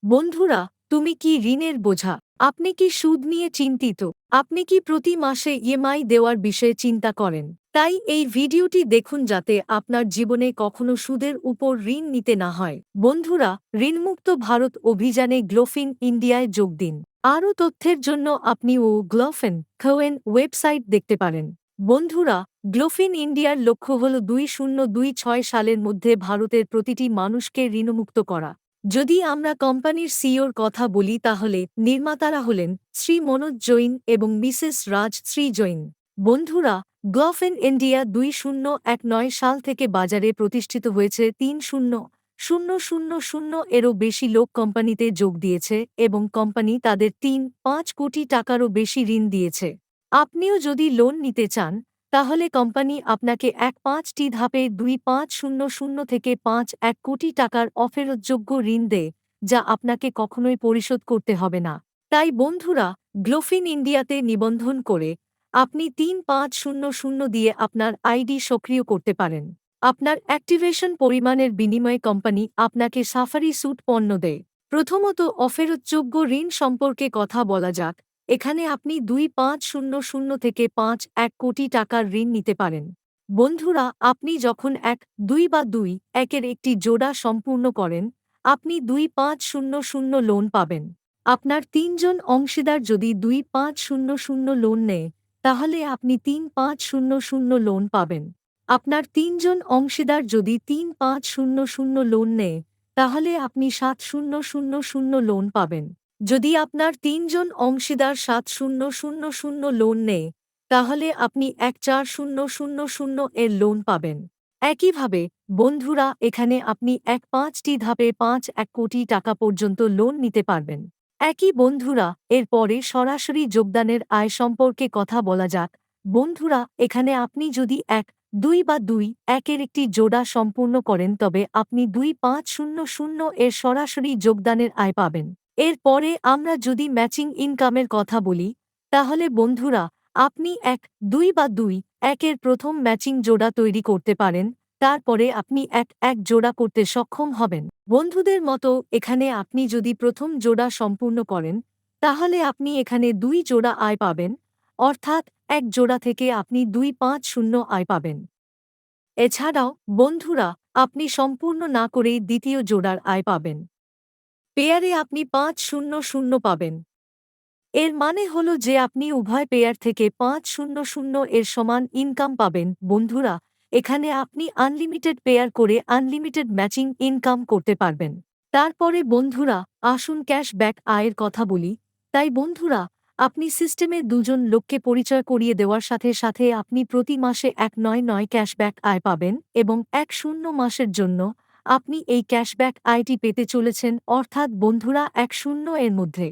বন্ধুরা, তুমি কি ঋণের বোঝা? আপনি কি সুদ নিয়ে চিন্তিত? আপনি কি প্রতি মাসে ইএমআই দেওয়ার বিষয়ে চিন্তা করেন? তাই এই ভিডিওটি দেখুন যাতে আপনার জীবনে কখনো সুদের উপর ঋণ নিতে না হয়। বন্ধুরা, ঋণমুক্ত ভারত অভিযানে গ্লোফিন ইন্ডিয়ায় যোগ দিন। আরও তথ্যের জন্য আপনি গ্লোফিন কোয়েন ওয়েবসাইট দেখতে পারেন। বন্ধুরা, গ্লোফিন ইন্ডিয়ার লক্ষ্য হল 2026 সালের মধ্যে ভারতের প্রতিটি মানুষকে ঋণমুক্ত করা। যদি আমরা কোম্পানির সিইওর কথা বলি তাহলে নির্মাতারা হলেন শ্রী মনোজ জৈন এবং মিসেস রাজ শ্রী জৈন। বন্ধুরা, গ্লোফিন ইন্ডিয়া 2019 সাল থেকে বাজারে প্রতিষ্ঠিত হয়েছে। 3,000,000 এরও বেশি লোক কোম্পানিতে যোগ দিয়েছে এবং কোম্পানি তাদের 3-5 কোটি টাকারও বেশি ঋণ দিয়েছে। আপনিও যদি লোন নিতে চান তাহলে কোম্পানি আপনাকে 5টি ধাপে 2,500 থেকে 5,1 কোটি টাকার অফেরতযোগ্য ঋণ দেয়, যা আপনাকে কখনোই পরিশোধ করতে হবে না। তাই বন্ধুরা, গ্লোফিন ইন্ডিয়াতে নিবন্ধন করে আপনি 3,500 দিয়ে আপনার আইডি সক্রিয় করতে পারেন। আপনার অ্যাক্টিভেশন পরিমাণের বিনিময়ে কোম্পানি আপনাকে সাফারি স্যুট পণ্য দেয়। প্রথমত, অফেরতযোগ্য ঋণ সম্পর্কে কথা বলা যাক। এখানে আপনি 2,500 থেকে 5,1 কোটি টাকার ঋণ নিতে পারেন। বন্ধুরা, আপনি যখন 1-2 বা 2-1-এর একটি জোড়া সম্পূর্ণ করেন, আপনি 2,500 লোন পাবেন। আপনার 3 জন অংশীদার যদি 2,500 লোন নেয়, তাহলে আপনি 3,500 লোন পাবেন। আপনার 3 জন অংশীদার যদি 3,500 লোন নেয়, তাহলে আপনি 7,000 লোন পাবেন। যদি আপনার 3 জন অংশীদার 7,000 লোন নেয়, তাহলে আপনি 1,4,000 এর লোন পাবেন। একইভাবে, বন্ধুরা, এখানে আপনি 5টি ধাপে 5,1 কোটি টাকা পর্যন্ত লোন নিতে পারবেন। বন্ধুরা, এরপরে সরাসরি যোগদানের আয় সম্পর্কে কথা বলা যাক। বন্ধুরা, এখানে আপনি যদি 1-2 বা 2-1-এর একটি জোড়া সম্পূর্ণ করেন তবে আপনি 2,500 এর সরাসরি যোগদানের আয় পাবেন। এরপরে আমরা যদি ম্যাচিং ইনকামের কথা বলি, তাহলে বন্ধুরা, আপনি 1-2 বা 2-1-এর প্রথম ম্যাচিং জোড়া তৈরি করতে পারেন। তারপরে আপনি 1-1 জোড়া করতে সক্ষম হবেন। বন্ধুদের মতো এখানে আপনি যদি প্রথম জোড়া সম্পূর্ণ করেন, তাহলে আপনি এখানে 2 জোড়া আয় পাবেন, অর্থাৎ 1 জোড়া থেকে আপনি 2,500 আয় পাবেন। এছাড়াও বন্ধুরা, আপনি সম্পূর্ণ না করেই দ্বিতীয় জোড়ার আয় পাবেন। পেয়ারে আপনি 5,000 পাবেন। এর মানে হল যে আপনি উভয় পেয়ার থেকে 5,000 এর সমান ইনকাম পাবেন। বন্ধুরা, এখানে আপনি আনলিমিটেড পেয়ার করে আনলিমিটেড ম্যাচিং ইনকাম করতে পারবেন। তারপরে বন্ধুরা, আসুন ক্যাশব্যাক আয়ের কথা বলি। তাই বন্ধুরা, আপনি সিস্টেমে 2 জন লোককে পরিচয় করিয়ে দেওয়ার সাথে সাথে আপনি প্রতি মাসে 1,999 ক্যাশব্যাক আয় পাবেন এবং 1 মাসের জন্য আপনি এই ক্যাশব্যাক আয়টি পেতে চলেছেন, অর্থাৎ বন্ধুরা 1 এর মধ্যে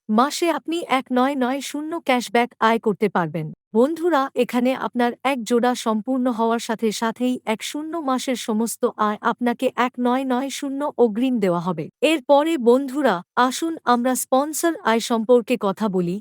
মাসে আপনি 1,990 ক্যাশব্যাক আয় করতে পারবেন। বন্ধুরা, এখানে আপনার 1 জোড়া সম্পূর্ণ হওয়ার সাথে সাথেই 1 মাসের সমস্ত আয় আপনাকে 1,990 অগ্রিম দেওয়া হবে। এরপরে বন্ধুরা, আসুন আমরা স্পন্সর আয় সম্পর্কে কথা বলি।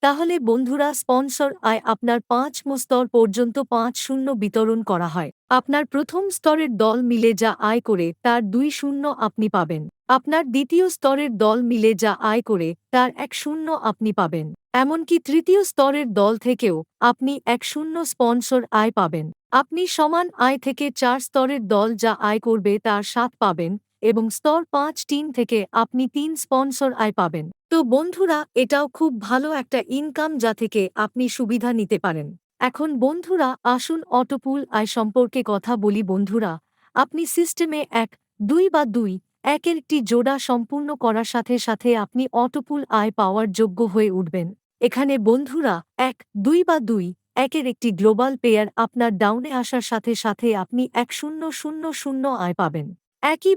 তাহলে বন্ধুরা, স্পন্সর আয় আপনার 5ম স্তর পর্যন্ত 5 বিতরণ করা হয়। আপনার প্রথম স্তরের দল মিলে যা আয় করে তার 2 আপনি পাবেন। আপনার দ্বিতীয় স্তরের দল মিলে যা আয় করে তার 1 আপনি পাবেন। এমনকি তৃতীয় স্তরের দল থেকেও আপনি 1 স্পন্সর আয় পাবেন। আপনি সমান আয় থেকে 4 স্তরের দল যা আয় করবে তার 7 পাবেন এবং স্তর 5 টিম থেকে আপনি 3 স্পন্সর আয় পাবেন। তো বন্ধুরা, এটাও খুব ভালো একটা ইনকাম যা থেকে আপনি সুবিধা নিতে পারেন। এখন বন্ধুরা, আসুন অটোপুল আয় সম্পর্কে কথা বলি। বন্ধুরা, আপনি সিস্টেমে 1-2 বা 2-1-এর একটি জোড়া সম্পূর্ণ করার সাথে সাথে আপনি অটোপুল আয় পাওয়ার যোগ্য হয়ে উঠবেন। এখানে বন্ধুরা, 1-2 বা 2-1-এর একটি গ্লোবাল পেয়ার আপনার ডাউনে আসার সাথে সাথে আপনি 1,000 আয় পাবেন।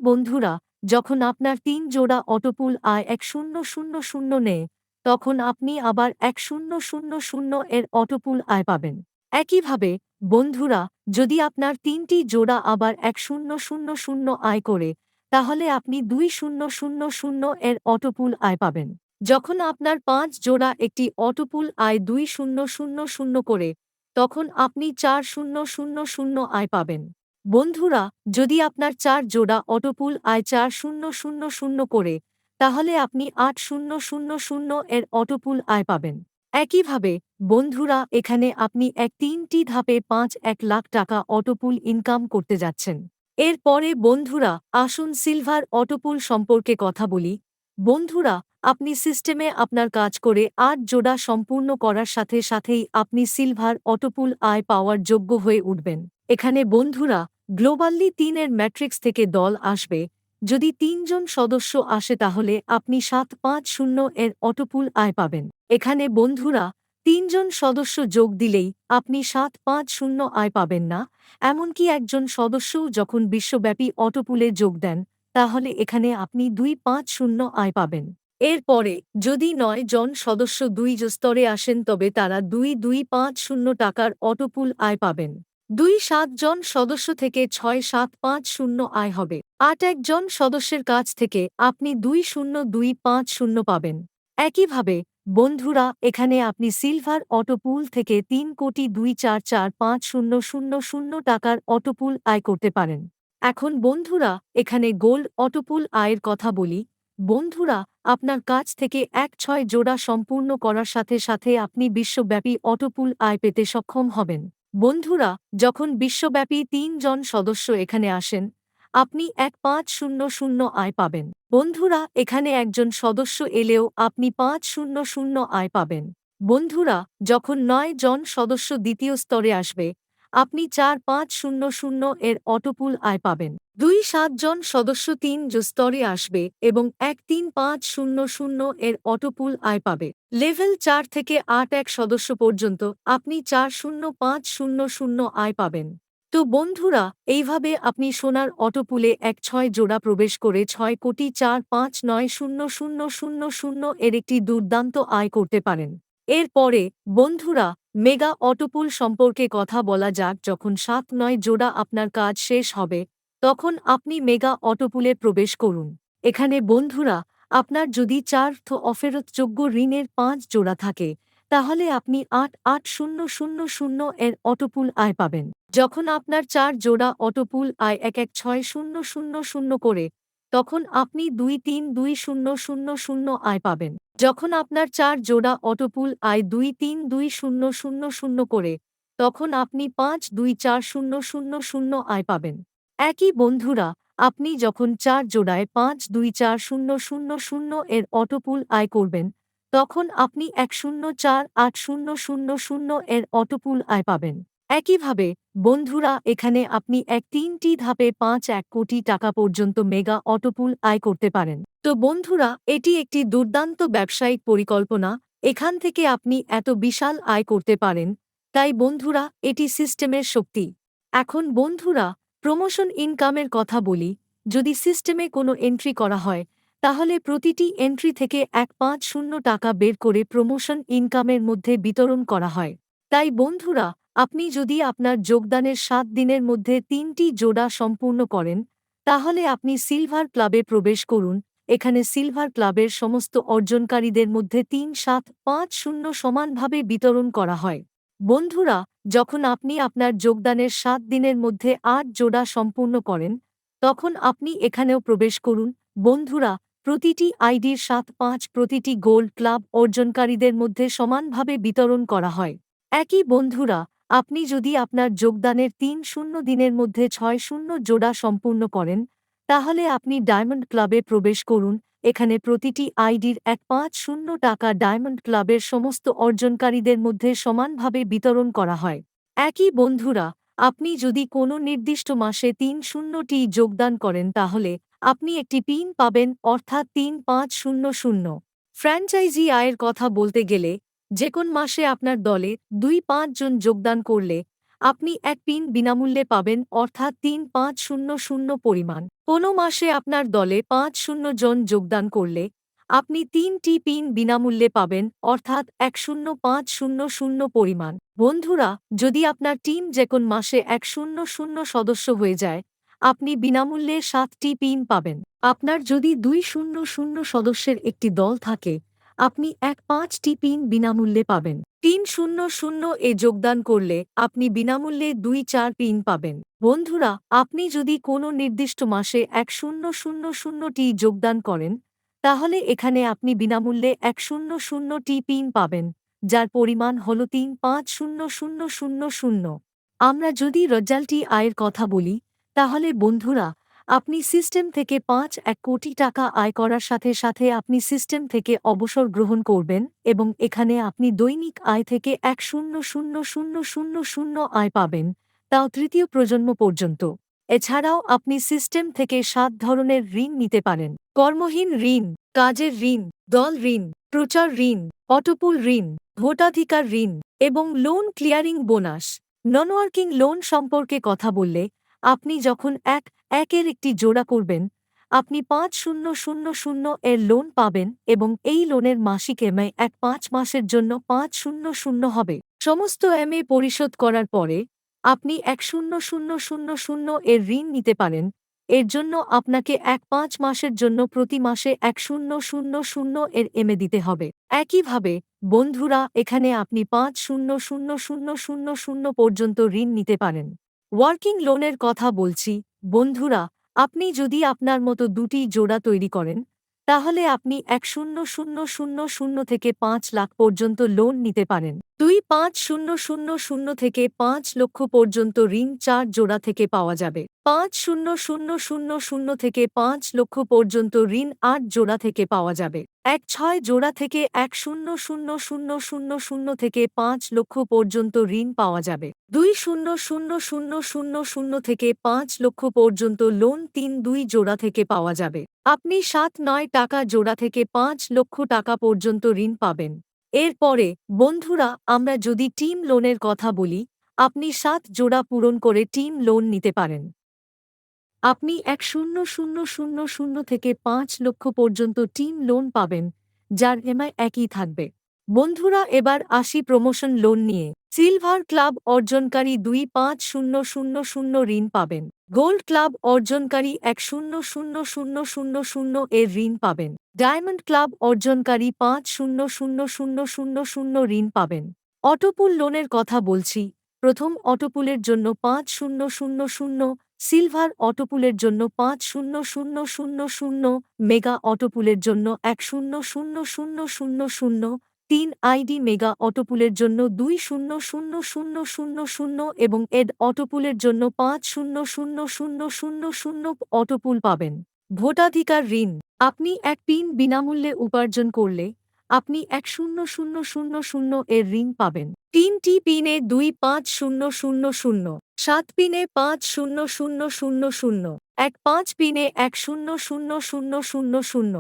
বন্ধুরা, যখন আপনার 3 জোড়া অটোপুল আয় 1,000 নেয়, তখন আপনি আবার 1,000 এর অটোপুল আয় পাবেন। একইভাবে বন্ধুরা, যদি আপনার 3টি জোড়া আবার 1,000 আয় করে, তাহলে আপনি 2,000 এর অটোপুল আয় পাবেন। যখন আপনার 5 জোড়া একটি অটোপুল আয় 2,000 করে, তখন আপনি 4,000 আয় পাবেন। বন্ধুরা, যদি আপনার 4 জোড়া অটোপুল আয় 4,000 করে, তাহলে আপনি ৮,০০০ এর অটোপুল আয় পাবেন। একইভাবে বন্ধুরা, এখানে আপনি ৩টি ধাপে ১ লাখ টাকা অটোপুল ইনকাম করতে যাচ্ছেন। এরপরে বন্ধুরা, আসুন সিলভার অটোপুল সম্পর্কে কথা বলি। বন্ধুরা, আপনি সিস্টেমে আপনার কাজ করে ৮ জোড়া সম্পূর্ণ করার সাথে সাথেই আপনি সিলভার অটোপুল আয় পাওয়ার যোগ্য হয়ে উঠবেন। এখানে বন্ধুরা, গ্লোবালি ৩ এর ম্যাট্রিক্স থেকে দল আসবে। যদি ৩ জন সদস্য আসে তাহলে আপনি ৭৫০ এর অটোপুল আয় পাবেন। এখানে বন্ধুরা, ৩ জন সদস্য যোগ দিলেই আপনি ৭৫০ আয় পাবেন না। এমনকি একজন সদস্যও যখন বিশ্বব্যাপী অটোপুলে যোগ দেন, তাহলে এখানে আপনি ২৫০ আয় পাবেন। এরপরে যদি ৯ জন সদস্য ২ স্তরে আসেন তবে তারা ২,২৫০ টাকার অটোপুল আয় পাবেন। ২-৭ জন সদস্য থেকে ৬,৭৫০ আয় হবে। ৮-১ জন সদস্যের কাছ থেকে আপনি ২,০,২৫০ পাবেন। একইভাবে বন্ধুরা, এখানে আপনি সিলভার অটোপুল থেকে ৩,২৪৪৫,০০০ টাকার অটোপুল আয় করতে পারেন। এখন বন্ধুরা, এখানে গোল্ড অটোপুল আয়ের কথা বলি। বন্ধুরা, আপনার কাছ থেকে ১-৬ জোড়া সম্পূর্ণ করার সাথে সাথে আপনি বিশ্বব্যাপী অটোপুল আয় পেতে সক্ষম হবেন। বন্ধুরা, যখন বিশ্বব্যাপী ৩ জন সদস্য এখানে আসেন, আপনি ১,৫০০ আয় পাবেন। বন্ধুরা, এখানে একজন সদস্য এলেও আপনি ৫,০০ আয় পাবেন। বন্ধুরা, যখন ৯ জন সদস্য দ্বিতীয় স্তরে আসবে, আপনি ৪,৫০০ এর অটোপুল আয় পাবেন। ২-৭ জন সদস্য ৩ স্তরে আসবে এবং ১,৩৫০০ এর অটোপুল আয় পাবে। লেভেল ৪ থেকে ৮-১ সদস্য পর্যন্ত আপনি ৪,৫০০ আয় পাবেন। তো বন্ধুরা, এইভাবে আপনি সোনার অটোপুলে ১-৬ জোড়া প্রবেশ করে ৬,৪৫,৯,০০,০০০ এর একটি দুর্দান্ত আয় করতে পারেন। এরপরে বন্ধুরা, মেগা অটোপুল সম্পর্কে কথা বলা যাক। যখন ৭-৯ জোড়া আপনার কাজ শেষ হবে, তখন আপনি মেগা অটোপুলে প্রবেশ করুন। এখানে বন্ধুরা, আপনার যদি ৪ অফেরতযোগ্য ঋণের ৫ জোড়া থাকে, তাহলে আপনি ৮,৮,০০০ এর অটোপুল আয় পাবেন। যখন আপনার ৪ জোড়া অটোপুল আয় ১,১,৬,০০০ করে, তখন আপনি ২,৩,২,০০০ আয় পাবেন। যখন আপনার ৪ জোড়া অটোপুল আয় ২,৩,২,০০০ করে, তখন আপনি ৫,২,৪,০০০ আয় পাবেন। একই বন্ধুরা, আপনি যখন ৪ জোড়ায় ৫,২,৪,০০০ এর অটোপুল আয় করবেন, তখন আপনি ১,০৪,৮,০০০ এর অটোপুল আয় পাবেন। একইভাবে বন্ধুরা, এখানে আপনি ৩টি ধাপে ৫-১ কোটি টাকা পর্যন্ত মেগা অটোপুল আয় করতে পারেন। তো বন্ধুরা, এটি একটি দুর্দান্ত ব্যবসায়িক পরিকল্পনা। এখান থেকে আপনি এত বিশাল আয় করতে পারেন। তাই বন্ধুরা, এটি সিস্টেমের শক্তি। এখন বন্ধুরা, প্রমোশন ইনকামের কথা বলি। যদি সিস্টেমে কোনো এন্ট্রি করা হয়, তাহলে প্রতিটি এন্ট্রি থেকে ১,৫০ টাকা বের করে প্রমোশন ইনকামের মধ্যে বিতরণ করা হয়। তাই বন্ধুরা, আপনি যদি আপনার যোগদানের ৭ দিনের মধ্যে ৩টি জোড়া সম্পূর্ণ করেন, তাহলে আপনি সিলভার ক্লাবে প্রবেশ করুন। এখানে সিলভার ক্লাবের সমস্ত অর্জনকারীদের মধ্যে ৩-৭-৫-০ সমানভাবে বিতরণ করা হয়। বন্ধুরা, যখন আপনি আপনার যোগদানের ৭ দিনের মধ্যে ৮ জোড়া সম্পূর্ণ করেন, তখন আপনি এখানেও প্রবেশ করুন। বন্ধুরা, প্রতিটি আইডির ৭-৫ প্রতিটি গোল্ড ক্লাব অর্জনকারীদের মধ্যে সমানভাবে বিতরণ করা হয়। একই বন্ধুরা, আপনি যদি আপনার যোগদানের ৩-০ দিনের মধ্যে ৬-০ জোড়া সম্পূর্ণ করেন, তাহলে আপনি ডায়মন্ড ক্লাবে প্রবেশ করুন। এখানে প্রতিটি আইডির ১,৫০ টাকা ডায়মন্ড ক্লাবের সমস্ত অর্জনকারীদের মধ্যে সমানভাবে বিতরণ করা হয়। একই বন্ধুরা, আপনি যদি কোনো নির্দিষ্ট মাসে ৩-০টি যোগদান করেন তাহলে আপনি একটি পিন পাবেন, অর্থাৎ ৩,৫০০। ফ্র্যাঞ্চাইজি আয়ের কথা বলতে গেলে, যেকোন মাসে আপনার দলে ২-৫ জন যোগদান করলে আপনি এক পিন বিনামূল্যে পাবেন, অর্থাৎ ৩,৫০০ পরিমাণ। কোনো মাসে আপনার দলে ৫-০ জন যোগদান করলে আপনি ৩টি পিন বিনামূল্যে পাবেন, অর্থাৎ ১,০৫০০ পরিমাণ। বন্ধুরা, যদি আপনার টিম যেকোন মাসে ১,০০ সদস্য হয়ে যায়, আপনি বিনামূল্যে ৭টি পিন পাবেন। আপনার যদি ২,০০ সদস্যের একটি দল থাকে, আপনি ৫টি পিন বিনামূল্যে পাবেন। ৩,০০ এ যোগদান করলে আপনি বিনামূল্যে ২-৪ পিন পাবেন। বন্ধুরা, আপনি যদি কোনো নির্দিষ্ট মাসে ১,০০০টি যোগদান করেন, তাহলে এখানে আপনি বিনামূল্যে 100টি পিন পাবেন, যার পরিমাণ হল 350000। আমরা যদি রজ্জালটি আয়ের কথা বলি, তাহলে বন্ধুরা, আপনি সিস্টেম থেকে 1 কোটি টাকা আয় করার সাথে সাথে আপনি সিস্টেম থেকে অবসর গ্রহণ করবেন এবং এখানে আপনি দৈনিক আয় থেকে 100,000 আয় পাবেন, তাও তৃতীয় প্রজন্ম পর্যন্ত। এছাড়াও আপনি সিস্টেম থেকে 7 ধরনের ঋণ নিতে পারেন: কর্মহীন ঋণ, কাজের ঋণ, দল ঋণ, প্রচার ঋণ, অটোপুল ঋণ, ভোটাধিকার ঋণ এবং লোন ক্লিয়ারিং বোনাস। নন ওয়ার্কিং লোন সম্পর্কে কথা বললে, আপনি যখন একের একটি জোড়া করবেন, আপনি 5000 এর লোন পাবেন এবং এই লোনের মাসিক ইএমআই 5 মাসের জন্য 5000 হবে। সমস্ত ইএমআই পরিশোধ করার পরে আপনি 100,000 এর ঋণ নিতে পারেন। এর জন্য আপনাকে 5 মাসের জন্য প্রতি মাসে 100,000 এর ইএমআই দিতে হবে। একইভাবে বন্ধুরা, এখানে আপনি 50,000 পর্যন্ত ঋণ নিতে পারেন। ওয়ার্কিং লোনের কথা বলছি বন্ধুরা, আপনি যদি আপনার মতো দুটি জোড়া তৈরি করেন, তাহলে আপনি 100,000 থেকে 5 লাখ পর্যন্ত লোন নিতে পারেন। 25,000 থেকে 5 লক্ষ পর্যন্ত ঋণ 4 জোড়া থেকে পাওয়া যাবে। 50,000 থেকে 5 লক্ষ পর্যন্ত ঋণ 8 জোড়া থেকে পাওয়া যাবে। 6 জোড়া থেকে 100,000 থেকে 5 লক্ষ পর্যন্ত ঋণ পাওয়া যাবে। 20,000 থেকে 5 লক্ষ পর্যন্ত লোন 2 জোড়া থেকে পাওয়া যাবে। আপনি 7-9 টাকা জোড়া থেকে 5 লক্ষ টাকা পর্যন্ত ঋণ পাবেন। এরপরে বন্ধুরা, আমরা যদি টিম লোনের কথা বলি, আপনি 7 জোড়া পূরণ করে টিম লোন নিতে পারেন। আপনি 100,000 থেকে 5 লক্ষ পর্যন্ত টিম লোন পাবেন, যার ইএমআই একই থাকবে। বন্ধুরা, এবার আসি প্রমোশন লোন নিয়ে। সিলভার ক্লাব অর্জনকারী 25,000 ঋণ পাবেন। গোল্ড ক্লাব অর্জনকারী 100,000 এর ঋণ পাবেন। ডায়মন্ড ক্লাব অর্জনকারী 5,000 ঋণ পাবেন। অটোপুল লোনের কথা বলছি। প্রথম অটোপুলের জন্য 5,000, সিলভার অটোপুলের জন্য 5,000, মেগা অটোপুলের জন্য 100,000, 3 আইডি মেগা অটোপুলের জন্য 20,000 এবং এড অটোপুলের জন্য 5,000 অটোপুল পাবেন। ভোটাধিকার ঋণ। আপনি এক পিন বিনামূল্যে উপার্জন করলে আপনি 100,000 এর ঋণ পাবেন। 3টি পিনে 25,000, 7 পিনে 5,000, 5 পিনে 100,000,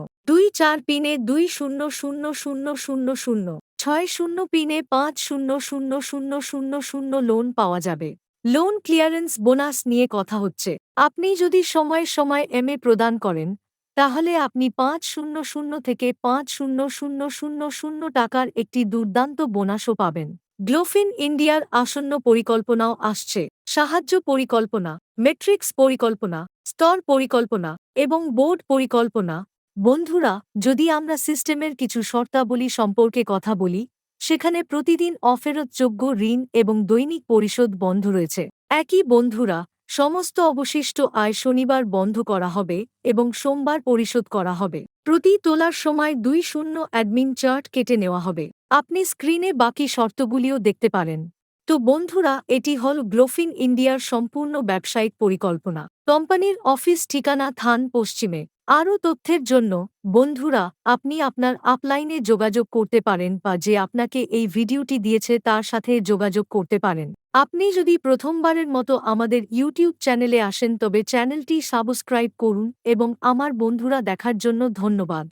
4 পিনে 20,000, 6 পিনে 5,000 লোন পাওয়া যাবে। লোন ক্লিয়ারেন্স বোনাস নিয়ে কথা হচ্ছে। আপনি যদি সময়ে সময় ইএমআই প্রদান করেন, তাহলে আপনি 5,000 থেকে 5,000 টাকার একটি দুর্দান্ত বোনাসও পাবেন। গ্লোফিন ইন্ডিয়ার আসন্ন পরিকল্পনাও আসছে। সাহায্য পরিকল্পনা, মেট্রিক্স পরিকল্পনা, স্তর পরিকল্পনা এবং বোর্ড পরিকল্পনা। বন্ধুরা, যদি আমরা সিস্টেমের কিছু শর্তাবলী সম্পর্কে কথা বলি, সেখানে প্রতিদিন অফেরতযোগ্য ঋণ এবং দৈনিক পরিশোধ বন্ধ রয়েছে। একই বন্ধুরা, সমস্ত অবশিষ্ট আয় শনিবার বন্ধ করা হবে এবং সোমবার পরিশোধ করা হবে। প্রতি তোলার সময় 20 অ্যাডমিন চার্ট কেটে নেওয়া হবে। আপনি স্ক্রিনে বাকি শর্তগুলিও দেখতে পারেন। তো বন্ধুরা, এটি হল গ্লোফিন ইন্ডিয়ার সম্পূর্ণ ব্যবসায়িক পরিকল্পনা। কোম্পানির অফিস ঠিকানা থান পশ্চিমে। আরও তথ্যের জন্য বন্ধুরা, আপনি আপনার আপলাইনে যোগাযোগ করতে পারেন বা যে আপনাকে এই ভিডিওটি দিয়েছে তার সাথে যোগাযোগ করতে পারেন। আপনি যদি প্রথমবারের মতো আমাদের ইউটিউব চ্যানেলে আসেন, তবে চ্যানেলটি সাবস্ক্রাইব করুন এবং আমার বন্ধুরা দেখার জন্য ধন্যবাদ।